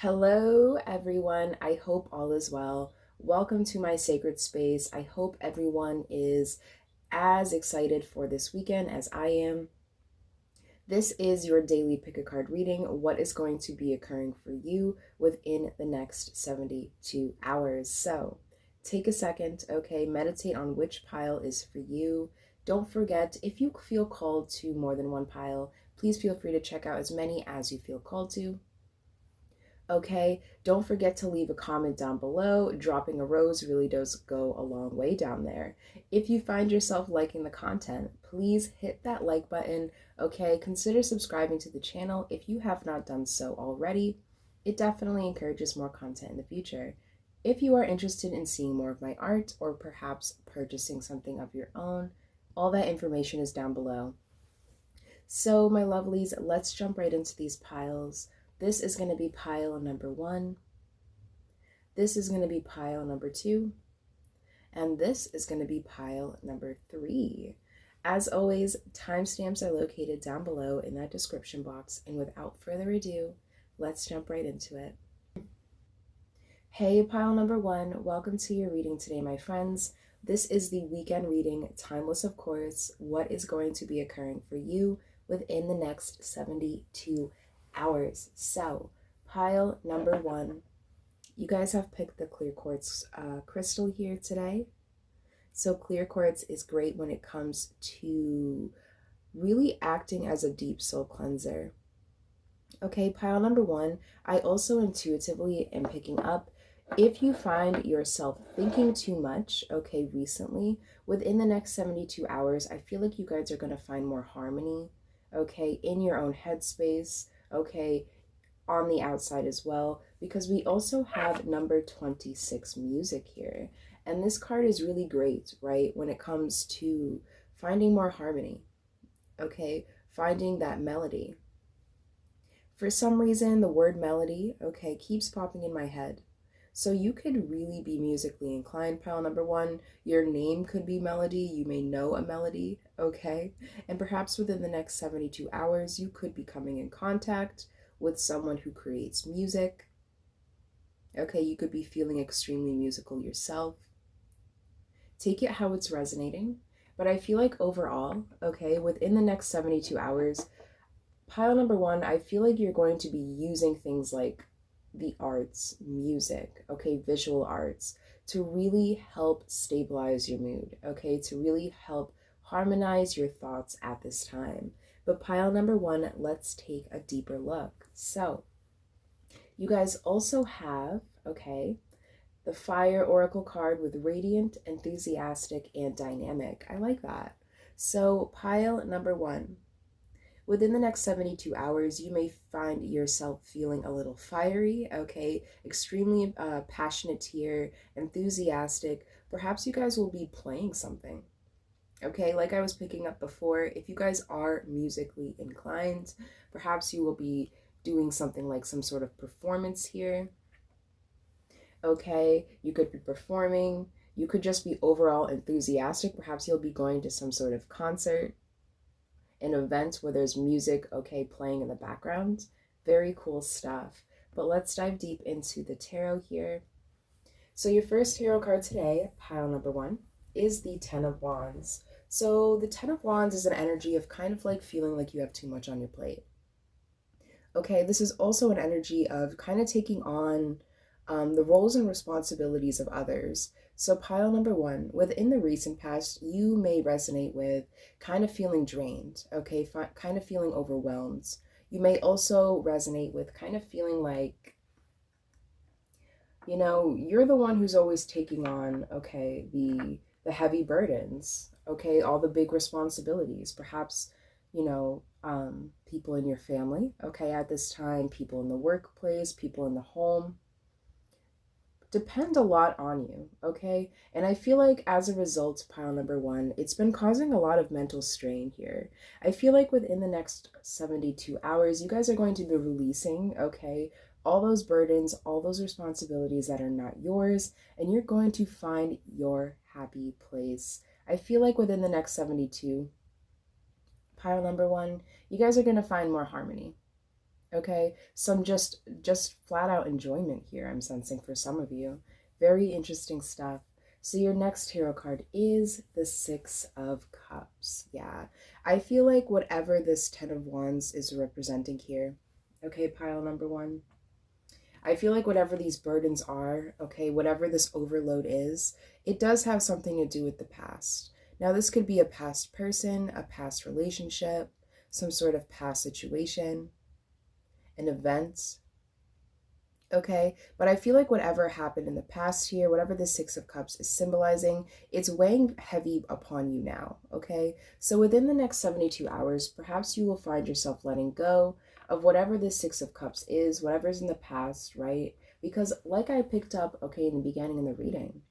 Hello, everyone. I hope all is well. Welcome to my sacred space. I hope everyone is as excited for this weekend as I am. This is your daily pick a card reading. What is going to be occurring for you within the next 72 hours? So take a second, okay? Meditate on which pile is for you. Don't forget, if you feel called to more than one pile, please feel free to check out as many as you feel called to. Okay, don't forget to leave a comment down below. Dropping a rose really does go a long way down there. If you find yourself liking the content, please hit that like button. Okay, consider subscribing to the channel if you have not done so already. It definitely encourages more content in the future. If you are interested in seeing more of my art or perhaps purchasing something of your own, all that information is down below. So, my lovelies, let's jump right into these piles. This is going to be pile number 1. This is going to be pile number 2. And this is going to be pile number 3. As always, timestamps are located down below in that description box. And without further ado, let's jump right into it. Hey, pile number 1, welcome to your reading today, my friends. This is the weekend reading, timeless of course. What is going to be occurring for you within the next 72 hours? So, pile number 1, you guys have picked the clear quartz crystal here today. So clear quartz is great when it comes to really acting as a deep soul cleanser. Okay, pile number 1, I also intuitively am picking up, if you find yourself thinking too much, okay, recently, within the next 72 hours, I feel like you guys are going to find more harmony, okay, in your own headspace, okay, on the outside as well, because we also have number 26 music here. And this card is really great, right, when it comes to finding more harmony, okay, finding that melody. For some reason, the word melody, okay, keeps popping in my head. So you could really be musically inclined, pile number 1. Your name could be melody. You may know a melody, okay? And perhaps within the next 72 hours, you could be coming in contact with someone who creates music. Okay, you could be feeling extremely musical yourself. Take it how it's resonating. But I feel like overall, okay, within the next 72 hours, pile number 1, I feel like you're going to be using things like the arts, music, okay, visual arts, to really help stabilize your mood, okay, to really help harmonize your thoughts at this time. But pile number 1, let's take a deeper look. So, you guys also have, okay, the Fire Oracle card with radiant, enthusiastic, and dynamic. I like that. So, pile number 1. Within the next 72 hours, you may find yourself feeling a little fiery, okay? Extremely passionate here, enthusiastic. Perhaps you guys will be playing something, okay? Like I was picking up before, if you guys are musically inclined, perhaps you will be doing something like some sort of performance here, okay? You could be performing. You could just be overall enthusiastic. Perhaps you'll be going to some sort of concert, an event where there's music, okay, playing in the background. Very cool stuff. But let's dive deep into the tarot here. So your first tarot card today, pile number 1, is the Ten of Wands. So the Ten of Wands is an energy of kind of like feeling like you have too much on your plate. Okay, this is also an energy of kind of taking on the roles and responsibilities of others. So pile number 1, within the recent past, you may resonate with kind of feeling drained, okay, kind of feeling overwhelmed. You may also resonate with kind of feeling like, you know, you're the one who's always taking on, okay, the heavy burdens, okay, all the big responsibilities. Perhaps, you know, people in your family, okay, at this time, people in the workplace, people in the home, depend a lot on you, okay? And I feel like as a result, pile number 1, it's been causing a lot of mental strain here. I feel like within the next 72 hours, you guys are going to be releasing, okay, all those burdens, all those responsibilities that are not yours, and you're going to find your happy place. I feel like within the next 72, pile number 1, you guys are going to find more harmony. Okay, some just flat out enjoyment here I'm sensing for some of you. Very interesting stuff. So your next tarot card is the Six of Cups. Yeah. I feel like whatever this Ten of Wands is representing here, okay, pile number one, I feel like whatever these burdens are, okay, whatever this overload is, it does have something to do with the past. Now, this could be a past person, a past relationship, some sort of past situation, an event, okay? But I feel like whatever happened in the past here, whatever the Six of Cups is symbolizing, it's weighing heavy upon you now, okay? So within the next 72 hours, perhaps you will find yourself letting go of whatever the Six of Cups is, whatever's in the past, right? Because like I picked up, okay, in the beginning of the reading,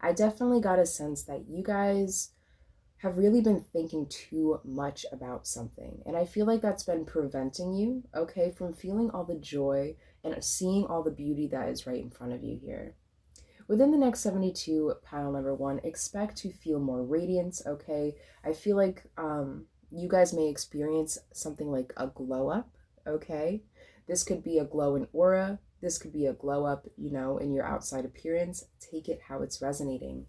I definitely got a sense that you guys have really been thinking too much about something. And I feel like that's been preventing you, okay, from feeling all the joy and seeing all the beauty that is right in front of you here. Within the next 72, pile number one, expect to feel more radiance, okay? I feel like you guys may experience something like a glow up, okay? This could be a glow in aura. This could be a glow up, in your outside appearance. Take it how it's resonating.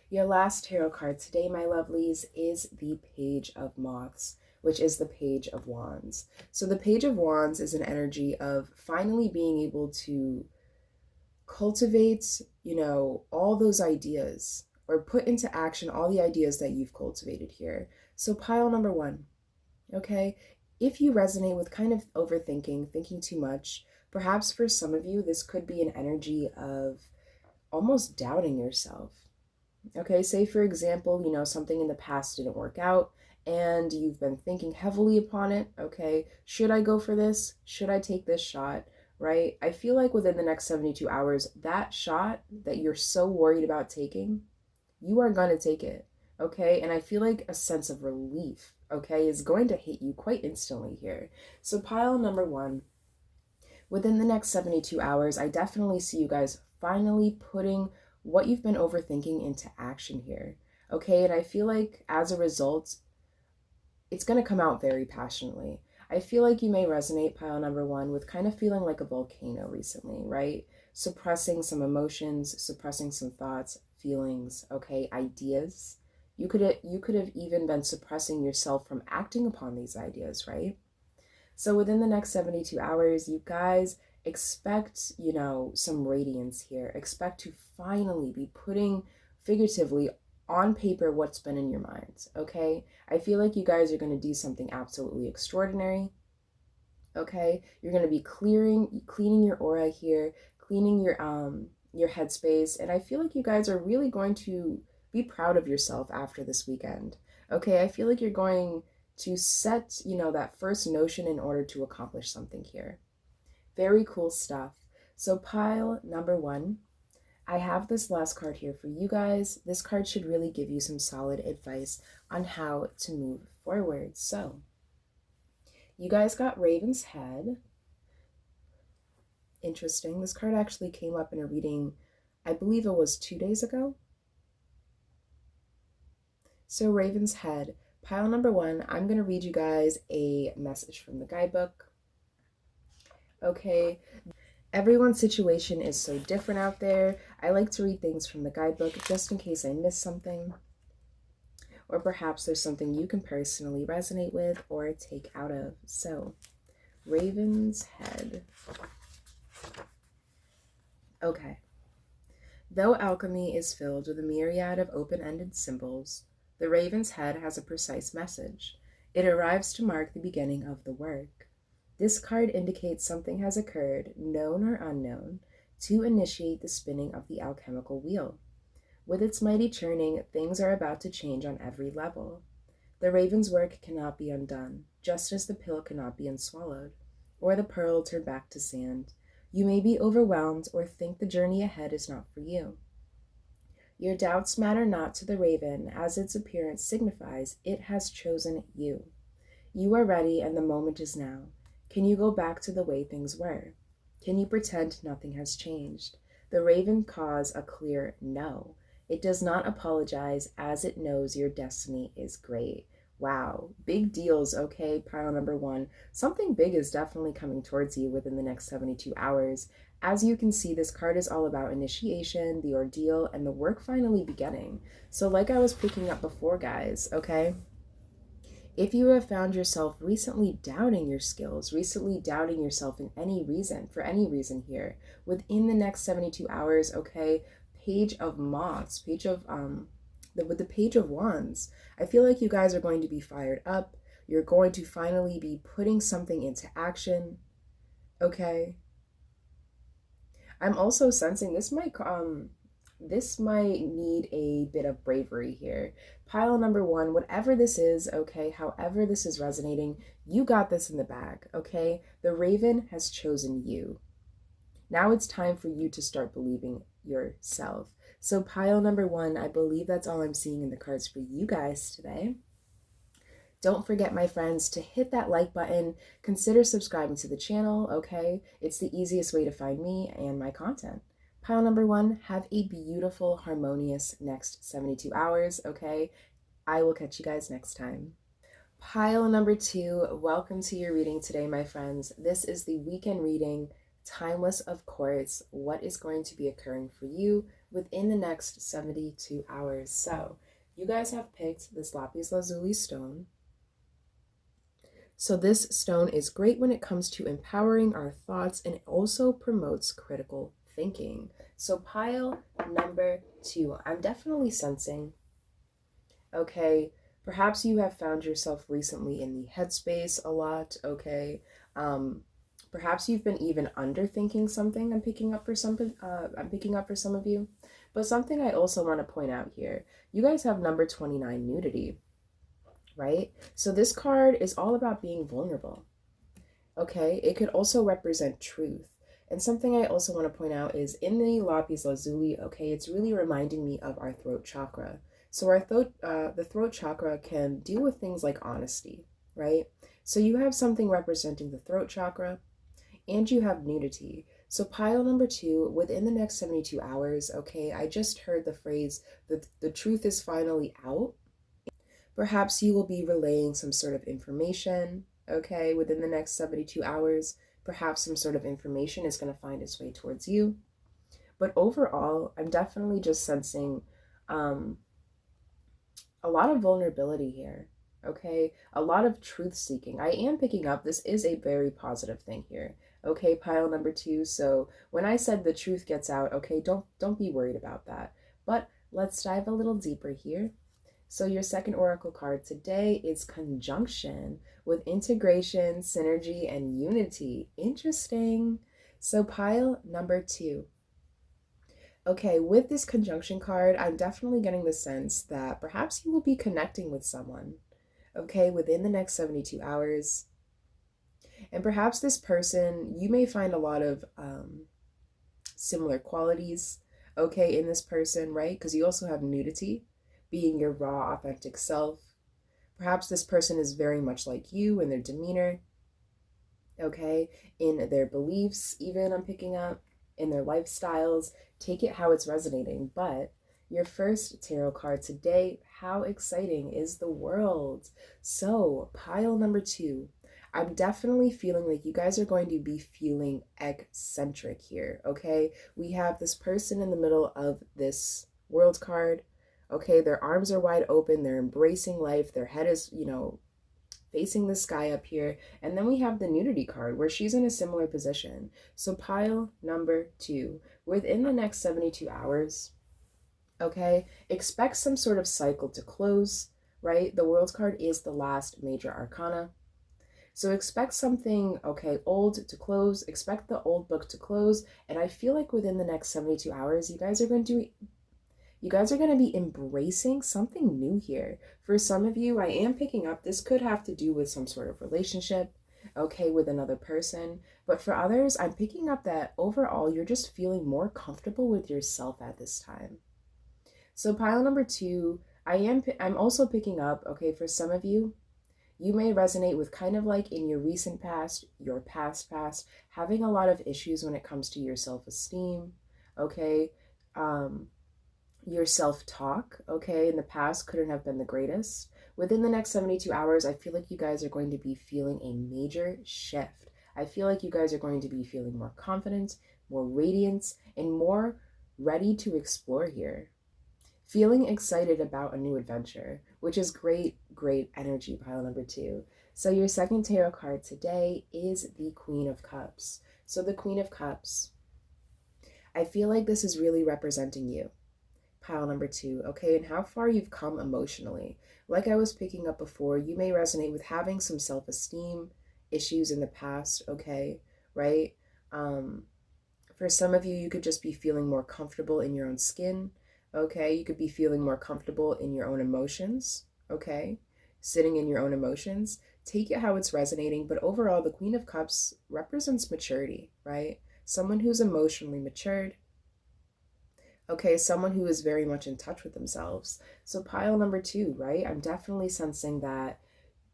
Your last tarot card today, my lovelies, is the Page of Moths, which is the Page of Wands. So the Page of Wands is an energy of finally being able to cultivate, all those ideas or put into action all the ideas that you've cultivated here. So pile number one, okay? If you resonate with kind of overthinking, thinking too much, perhaps for some of you, this could be an energy of almost doubting yourself. Okay, say for example, something in the past didn't work out and you've been thinking heavily upon it. Okay, should I go for this? Should I take this shot? Right? I feel like within the next 72 hours, that shot that you're so worried about taking, you are going to take it. Okay, and I feel like a sense of relief, okay, is going to hit you quite instantly here. So, pile number one, within the next 72 hours, I definitely see you guys finally putting what you've been overthinking into action here. Okay, and I feel like as a result, it's going to come out very passionately. I feel like you may resonate, pile number one, with kind of feeling like a volcano recently, right? Suppressing some emotions, suppressing some thoughts, feelings, okay, ideas. You could have even been suppressing yourself from acting upon these ideas, right? So within the next 72 hours, you guys expect, some radiance here. Expect to finally be putting figuratively on paper what's been in your minds, okay? I feel like you guys are going to do something absolutely extraordinary, okay? You're going to be cleaning your aura here, cleaning your headspace, and I feel like you guys are really going to be proud of yourself after this weekend. Okay, I feel like you're going to set, that first notion in order to accomplish something here. Very cool stuff. So pile number one, I have this last card here for you guys. This card should really give you some solid advice on how to move forward. So you guys got Raven's Head. Interesting. This card actually came up in a reading, I believe it was 2 days ago. So Raven's Head, pile number one, I'm going to read you guys a message from the guidebook. Okay, everyone's situation is so different out there. I like to read things from the guidebook just in case I miss something. Or perhaps there's something you can personally resonate with or take out of. So, Raven's Head. Okay. Though alchemy is filled with a myriad of open-ended symbols, the Raven's Head has a precise message. It arrives to mark the beginning of the work. This card indicates something has occurred, known or unknown, to initiate the spinning of the alchemical wheel. With its mighty churning, things are about to change on every level. The raven's work cannot be undone, just as the pill cannot be unswallowed, or the pearl turned back to sand. You may be overwhelmed or think the journey ahead is not for you. Your doubts matter not to the raven, as its appearance signifies it has chosen you. You are ready, and the moment is now. Can you go back to the way things were? Can you pretend nothing has changed? The raven caws a clear no. It does not apologize, as it knows your destiny is great. Wow, big deals, okay, pile number one. Something big is definitely coming towards you within the next 72 hours. As you can see, this card is all about initiation, the ordeal, and the work finally beginning. So like I was picking up before, guys, okay? If you have found yourself recently doubting your skills, recently doubting yourself in any reason, for any reason here, within the next 72 hours, okay, page of moths, page of with the page of wands, I feel like you guys are going to be fired up. You're going to finally be putting something into action, okay? I'm also sensing this might need a bit of bravery here. Pile number one, whatever this is, okay, however this is resonating, you got this in the bag, okay? The raven has chosen you. Now it's time for you to start believing yourself. So pile number one, I believe that's all I'm seeing in the cards for you guys today. Don't forget, my friends, to hit that like button. Consider subscribing to the channel, okay? It's the easiest way to find me and my content. Pile number one, have a beautiful, harmonious next 72 hours, okay? I will catch you guys next time. Pile number two, welcome to your reading today, my friends. This is the weekend reading, timeless of course, what is going to be occurring for you within the next 72 hours. So, you guys have picked this lapis lazuli stone. So this stone is great when it comes to empowering our thoughts, and it also promotes critical thinking. So pile number two, I'm definitely sensing, okay, perhaps you have found yourself recently in the headspace a lot, okay? Perhaps you've been even underthinking something. I'm picking up for some of you. But something I also want to point out here, you guys have number 29, nudity, right? So this card is all about being vulnerable. Okay, it could also represent truth. And something I also want to point out is in the lapis lazuli, okay, it's really reminding me of our throat chakra. So the throat chakra can deal with things like honesty, right? So you have something representing the throat chakra, and you have nudity. So pile number two, within the next 72 hours, okay, I just heard the phrase, the truth is finally out. Perhaps you will be relaying some sort of information, okay, within the next 72 hours. Perhaps some sort of information is going to find its way towards you. But overall, I'm definitely just sensing um, a lot of vulnerability here, okay? A lot of truth seeking. I am picking up this is a very positive thing here. Okay, pile number two. So when I said the truth gets out, okay, don't be worried about that. But let's dive a little deeper here. So your second oracle card today is conjunction with integration, synergy, and unity. Interesting. So pile number two. Okay, with this conjunction card, I'm definitely getting the sense that perhaps you will be connecting with someone, okay, within the next 72 hours. And perhaps this person, you may find a lot of similar qualities, okay, in this person, right? Because you also have nudity, being your raw, authentic self. Perhaps this person is very much like you in their demeanor, okay, in their beliefs, even I'm picking up, in their lifestyles. Take it how it's resonating. But your first tarot card today, how exciting is the world? So, pile number two, I'm definitely feeling like you guys are going to be feeling eccentric here, okay? We have this person in the middle of this world card. Okay, their arms are wide open, they're embracing life, their head is, facing the sky up here. And then we have the nudity card where she's in a similar position. So pile number two, within the next 72 hours, okay, expect some sort of cycle to close, right? The world card is the last major arcana. So expect something, okay, old to close, expect the old book to close. And I feel like within the next 72 hours, you guys are going to be embracing something new here. For some of you, I am picking up this could have to do with some sort of relationship, okay, with another person. But for others, I'm picking up that overall, you're just feeling more comfortable with yourself at this time. So pile number two, I'm also picking up, okay, for some of you, you may resonate with kind of like in your recent past, your past, having a lot of issues when it comes to your self-esteem, okay? Your self-talk, okay, in the past couldn't have been the greatest. within the next 72 hours, I feel like you guys are going to be feeling a major shift. I feel like you guys are going to be feeling more confident, more radiant, and more ready to explore here. Feeling excited about a new adventure, which is great, great energy, pile number 2. So your second tarot card today is the Queen of Cups. So the Queen of Cups, I feel like this is really representing you, pile number 2, okay, and how far you've come emotionally. Like I was picking up before, you may resonate with having some self-esteem issues in the past, okay, right? For some of you, you could just be feeling more comfortable in your own skin, okay? You could be feeling more comfortable in your own emotions, okay? Sitting in your own emotions. Take it how it's resonating, but overall, the Queen of Cups represents maturity, right? Someone who's emotionally matured, okay? Someone who is very much in touch with themselves. So pile number 2, right? I'm definitely sensing that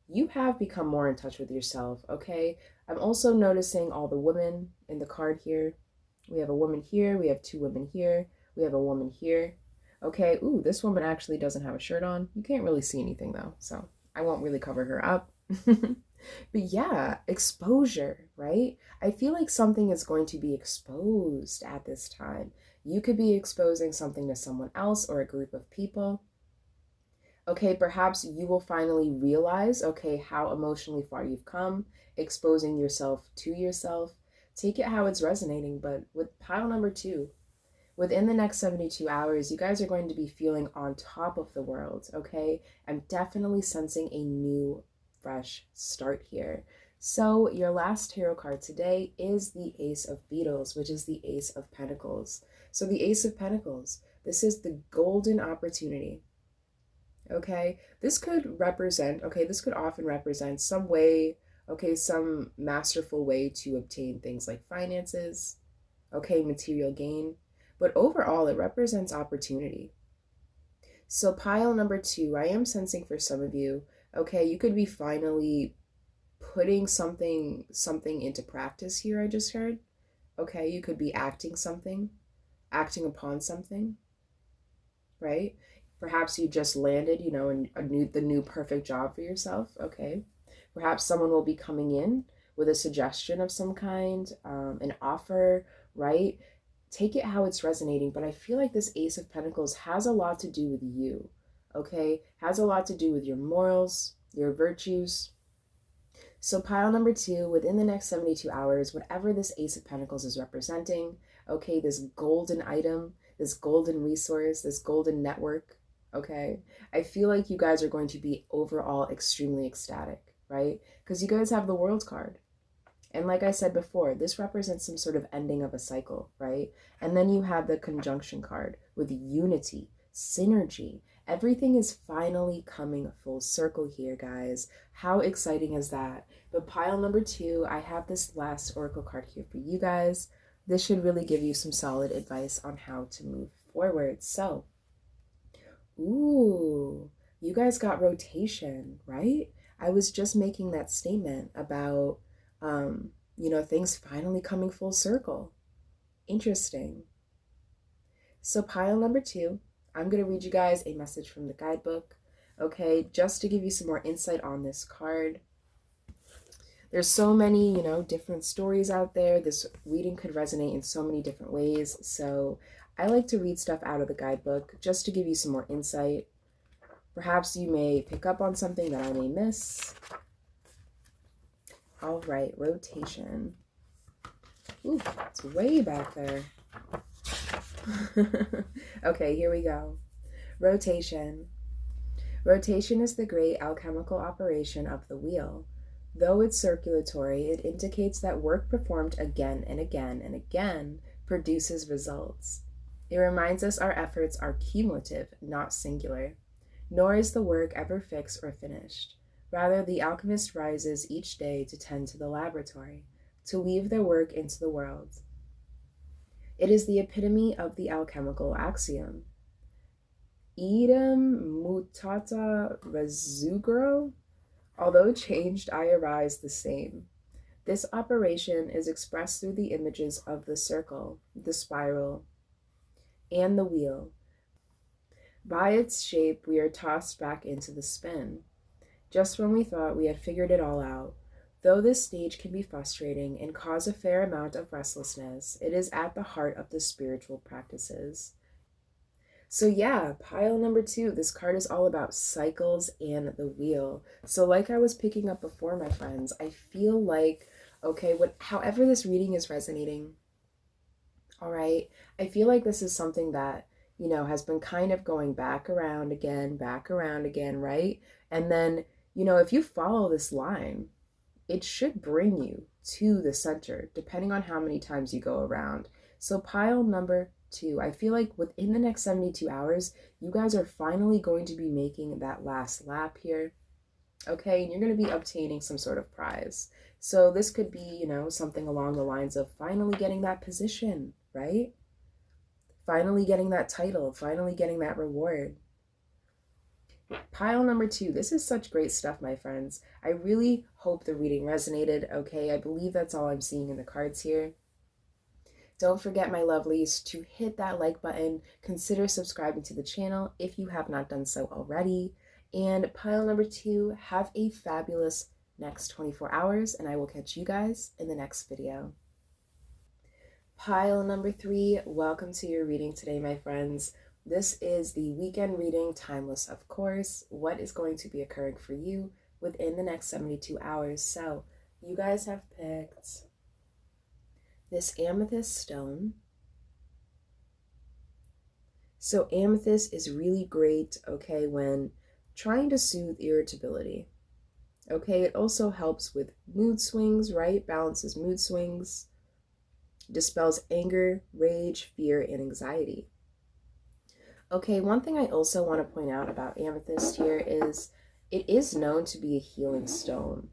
you have become more in touch with yourself, okay? I'm also noticing all the women in the card here. We have a woman here, we have 2 women here, we have a woman here. Okay, ooh, this woman actually doesn't have a shirt on. You can't really see anything though, so I won't really cover her up. But yeah, exposure, right? I feel like something is going to be exposed at this time. You could be exposing something to someone else or a group of people. Okay, perhaps you will finally realize, okay, how emotionally far you've come, exposing yourself to yourself. Take it how it's resonating, but with pile number 2, within the next 72 hours, you guys are going to be feeling on top of the world, okay? I'm definitely sensing a new, fresh start here. So your last tarot card today is the Ace of Beetles, which is the Ace of Pentacles. So the Ace of Pentacles, this is the golden opportunity. Okay, this could represent, okay, this could often represent some way, okay, some masterful way to obtain things like finances, okay, material gain, but overall it represents opportunity. So pile number 2, I am sensing for some of you, okay, you could be finally putting something into practice here, I just heard. Okay, you could be acting upon something, right? Perhaps you just landed, you know, the new perfect job for yourself. Okay. Perhaps someone will be coming in with a suggestion of some kind, an offer, right? Take it how it's resonating, but I feel like this Ace of Pentacles has a lot to do with you, okay? Has a lot to do with your morals, your virtues. So pile number 2, within the next 72 hours, whatever this Ace of Pentacles is representing, okay, this golden item, this golden resource, this golden network, okay, I feel like you guys are going to be overall extremely ecstatic, right? Because you guys have the World card. And like I said before, this represents some sort of ending of a cycle, right? And then you have the conjunction card with unity, synergy. Everything is finally coming full circle here, guys. How exciting is that? But pile number 2, I have this last oracle card here for you guys. This should really give you some solid advice on how to move forward. So, ooh, you guys got rotation, right? I was just making that statement about, you know, things finally coming full circle. Interesting. So pile number 2, I'm going to read you guys a message from the guidebook, okay, just to give you some more insight on this card. There's so many, you know, different stories out there. This reading could resonate in so many different ways. So I like to read stuff out of the guidebook just to give you some more insight. Perhaps you may pick up on something that I may miss. All right, rotation. Ooh, it's way back there. Okay, here we go. Rotation. Rotation is the great alchemical operation of the wheel. Though it's circulatory, it indicates that work performed again and again and again produces results. It reminds us our efforts are cumulative, not singular. Nor is the work ever fixed or finished. Rather, the alchemist rises each day to tend to the laboratory, to weave their work into the world. It is the epitome of the alchemical axiom. Idem mutata resugro. Although changed, I arise the same. This operation is expressed through the images of the circle, the spiral, and the wheel. By its shape, we are tossed back into the spin. Just when we thought we had figured it all out. Though this stage can be frustrating and cause a fair amount of restlessness, it is at the heart of the spiritual practices. So yeah, pile number 2. This card is all about cycles and the wheel. So like I was picking up before, my friends, I feel like, okay, however this reading is resonating, all right, I feel like this is something that, has been kind of going back around again, right? And then, if you follow this line, it should bring you to the center, depending on how many times you go around. So, pile number 2, I feel like within the next 72 hours, you guys are finally going to be making that last lap here. Okay, and you're going to be obtaining some sort of prize. So, this could be, something along the lines of finally getting that position, right? Finally getting that title, finally getting that reward. Pile number 2. This is such great stuff, my friends. I really hope the reading resonated, okay? I believe that's all I'm seeing in the cards here. Don't forget, my lovelies, to hit that like button. Consider subscribing to the channel if you have not done so already. And pile number 2, have a fabulous next 24 hours, and I will catch you guys in the next video. Pile number 3, welcome to your reading today, my friends. This is the weekend reading, timeless of course. What is going to be occurring for you within the next 72 hours? So you guys have picked this amethyst stone. So amethyst is really great, okay, when trying to soothe irritability. Okay, it also helps with mood swings, right? Balances mood swings, dispels anger, rage, fear, and anxiety. Okay, one thing I also want to point out about amethyst here is it is known to be a healing stone.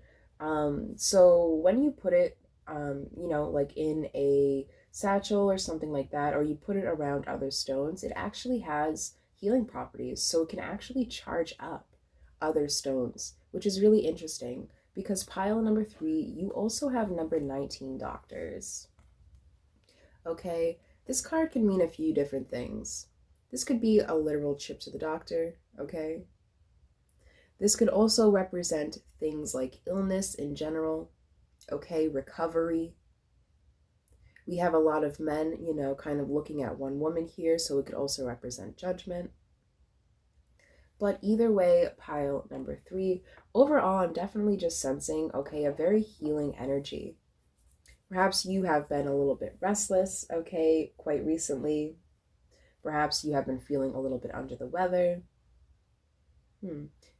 So when you put it, like in a satchel or something like that, or you put it around other stones, it actually has healing properties. So it can actually charge up other stones, which is really interesting because pile number 3, you also have number 19, doctors. Okay, this card can mean a few different things. This could be a literal trip to the doctor, okay? This could also represent things like illness in general, okay, recovery. We have a lot of men, kind of looking at one woman here, so it could also represent judgment. But either way, pile number 3, overall, I'm definitely just sensing, okay, a very healing energy. Perhaps you have been a little bit restless, okay, quite recently. Perhaps you have been feeling a little bit under the weather.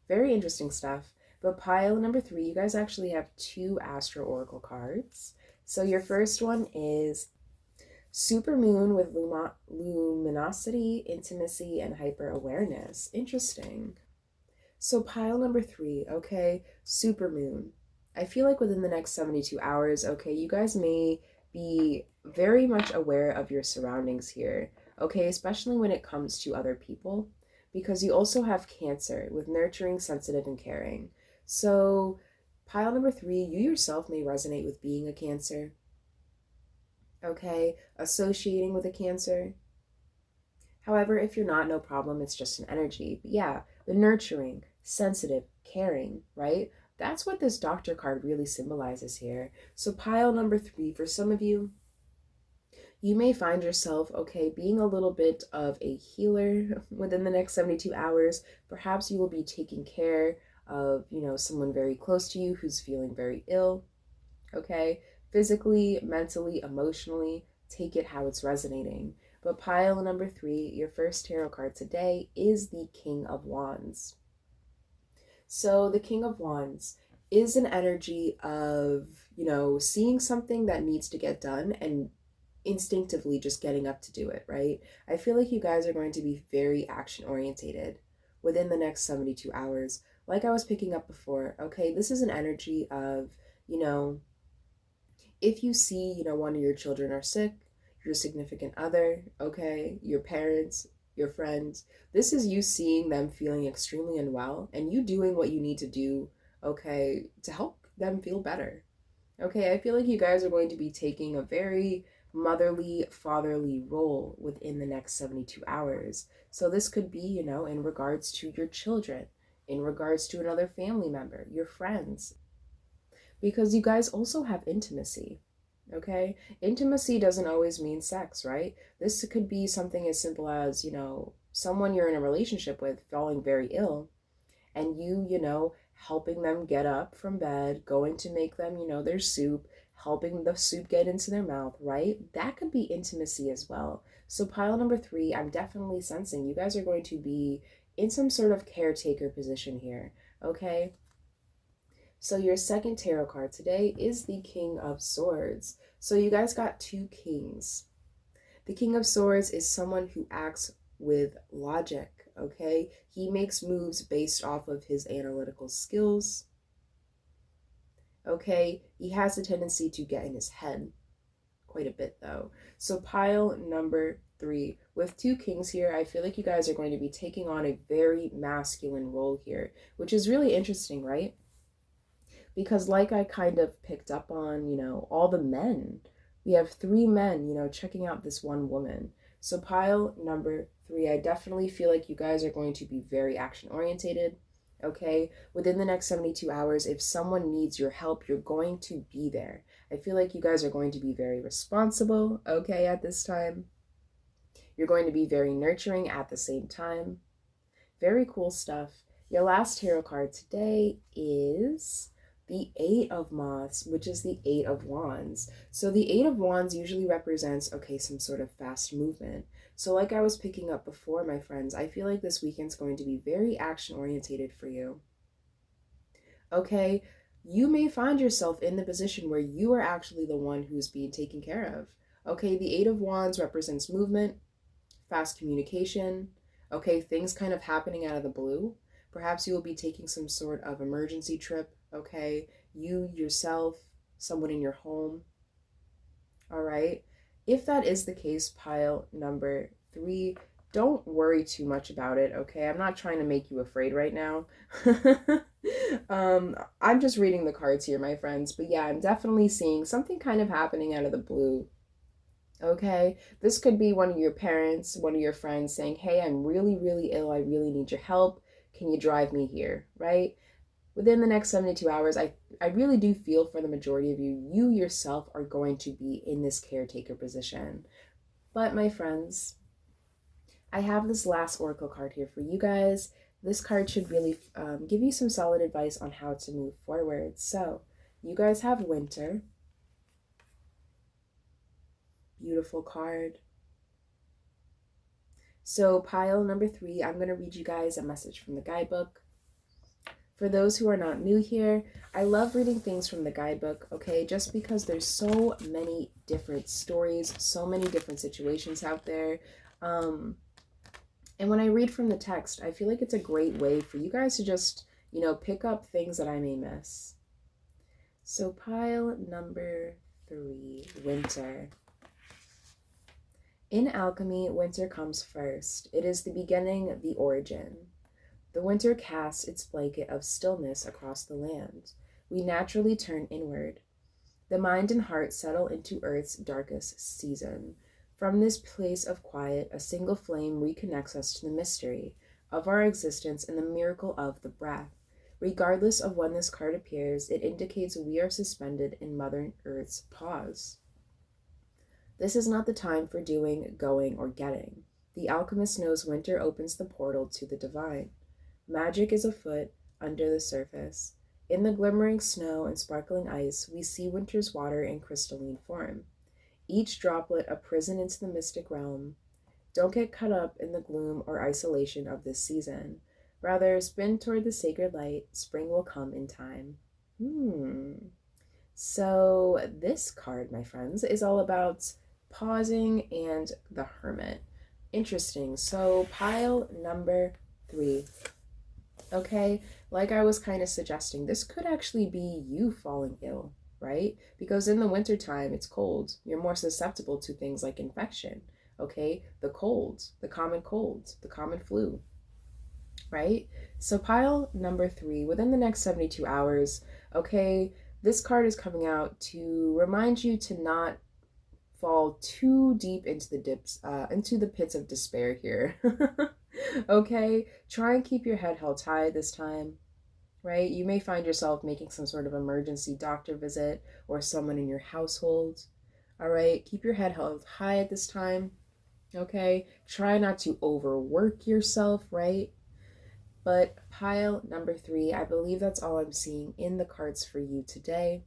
Very interesting stuff. But pile number 3, you guys actually have 2 Astro Oracle cards. So your first one is Supermoon with luminosity, intimacy, and hyper awareness. Interesting. So pile number 3, okay, Supermoon. I feel like within the next 72 hours, okay, you guys may be very much aware of your surroundings here, okay, especially when it comes to other people, because you also have Cancer with nurturing, sensitive, and caring. So pile number 3, you yourself may resonate with being a Cancer, okay, associating with a Cancer. However, if you're not, no problem, it's just an energy. But yeah, the nurturing, sensitive, caring, right? That's what this doctor card really symbolizes here. So pile number 3, for some of you, you may find yourself, okay, being a little bit of a healer within the next 72 hours. Perhaps you will be taking care of, someone very close to you who's feeling very ill, okay? Physically, mentally, emotionally, take it how it's resonating. But pile number 3, your first tarot card today is the King of Wands. So the King of Wands is an energy of, seeing something that needs to get done and instinctively just getting up to do it, right? I feel like you guys are going to be very action orientated within the next 72 hours. Like I was picking up before, okay, this is an energy of, if you see, one of your children are sick, your significant other, okay, your parents, your friends, this is you seeing them feeling extremely unwell and you doing what you need to do, okay, to help them feel better. Okay, I feel like you guys are going to be taking a very motherly, fatherly role within the next 72 hours. So this could be, in regards to your children, in regards to another family member, your friends, because you guys also have intimacy. Okay? Intimacy doesn't always mean sex, right? This could be something as simple as, someone you're in a relationship with falling very ill, and you, helping them get up from bed, going to make them, their soup, helping the soup get into their mouth, right? That could be intimacy as well. So, pile number 3, I'm definitely sensing you guys are going to be in some sort of caretaker position here, okay? So your second tarot card today is the King of Swords. So you guys got 2 kings. The King of Swords is someone who acts with logic, okay? He makes moves based off of his analytical skills, okay? He has a tendency to get in his head quite a bit though. So pile number 3. With 2 kings here, I feel like you guys are going to be taking on a very masculine role here, which is really interesting, right? Because like I kind of picked up on, all the men. We have 3 men, checking out this one woman. So pile number 3, I definitely feel like you guys are going to be very action orientated. Okay, within the next 72 hours, if someone needs your help, you're going to be there. I feel like you guys are going to be very responsible, okay, at this time. You're going to be very nurturing at the same time. Very cool stuff. Your last tarot card today is the 8 of Moths, which is the 8 of Wands. So the 8 of Wands usually represents, okay, some sort of fast movement. So like I was picking up before, my friends, I feel like this weekend's going to be very action-orientated for you. Okay, you may find yourself in the position where you are actually the one who's being taken care of. Okay, the 8 of Wands represents movement, fast communication, okay, things kind of happening out of the blue. Perhaps you will be taking some sort of emergency trip, okay? You, yourself, someone in your home, all right? If that is the case, pile number 3, don't worry too much about it, okay? I'm not trying to make you afraid right now. I'm just reading the cards here, my friends. But yeah, I'm definitely seeing something kind of happening out of the blue. Okay, this could be one of your parents, one of your friends saying, hey, I'm really, really ill. I really need your help. Can you drive me here, right? Within the next 72 hours, I really do feel for the majority of you, you yourself are going to be in this caretaker position. But my friends, I have this last oracle card here for you guys. This card should really give you some solid advice on how to move forward. So you guys have winter. Beautiful card. So pile number 3, I'm going to read you guys a message from the guidebook. For those who are not new here, I love reading things from the guidebook, okay? Just because there's so many different stories, so many different situations out there. And when I read from the text, I feel like it's a great way for you guys to just, pick up things that I may miss. So pile number 3, winter. In alchemy, winter comes first. It is the beginning, the origin. The winter casts its blanket of stillness across the land. We naturally turn inward. The mind and heart settle into Earth's darkest season. From this place of quiet, a single flame reconnects us to the mystery of our existence and the miracle of the breath. Regardless of when this card appears, it indicates we are suspended in Mother Earth's pause. This is not the time for doing, going, or getting. The alchemist knows winter opens the portal to the divine. Magic is afoot under the surface. In the glimmering snow and sparkling ice, we see winter's water in crystalline form. Each droplet a prison into the mystic realm. Don't get caught up in the gloom or isolation of this season. Rather, spin toward the sacred light. Spring will come in time. So this card, my friends, is all about pausing and the hermit. Interesting. So pile number 3. Okay, like I was kind of suggesting, this could actually be you falling ill, right? Because in the wintertime, it's cold. You're more susceptible to things like infection, okay? The colds, the common colds, the common flu, right? So pile number 3, within the next 72 hours, okay, this card is coming out to remind you to not fall too deep into the pits of despair here. Okay? Try and keep your head held high this time, right? You may find yourself making some sort of emergency doctor visit or someone in your household. All right? Keep your head held high at this time, okay? Try not to overwork yourself, right? But pile number 3, I believe that's all I'm seeing in the cards for you today.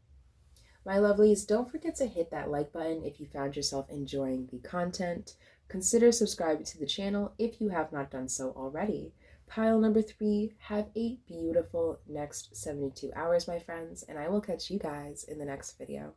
My lovelies, don't forget to hit that like button if you found yourself enjoying the content. Consider subscribing to the channel if you have not done so already. Pile number 3, have a beautiful next 72 hours, my friends, and I will catch you guys in the next video.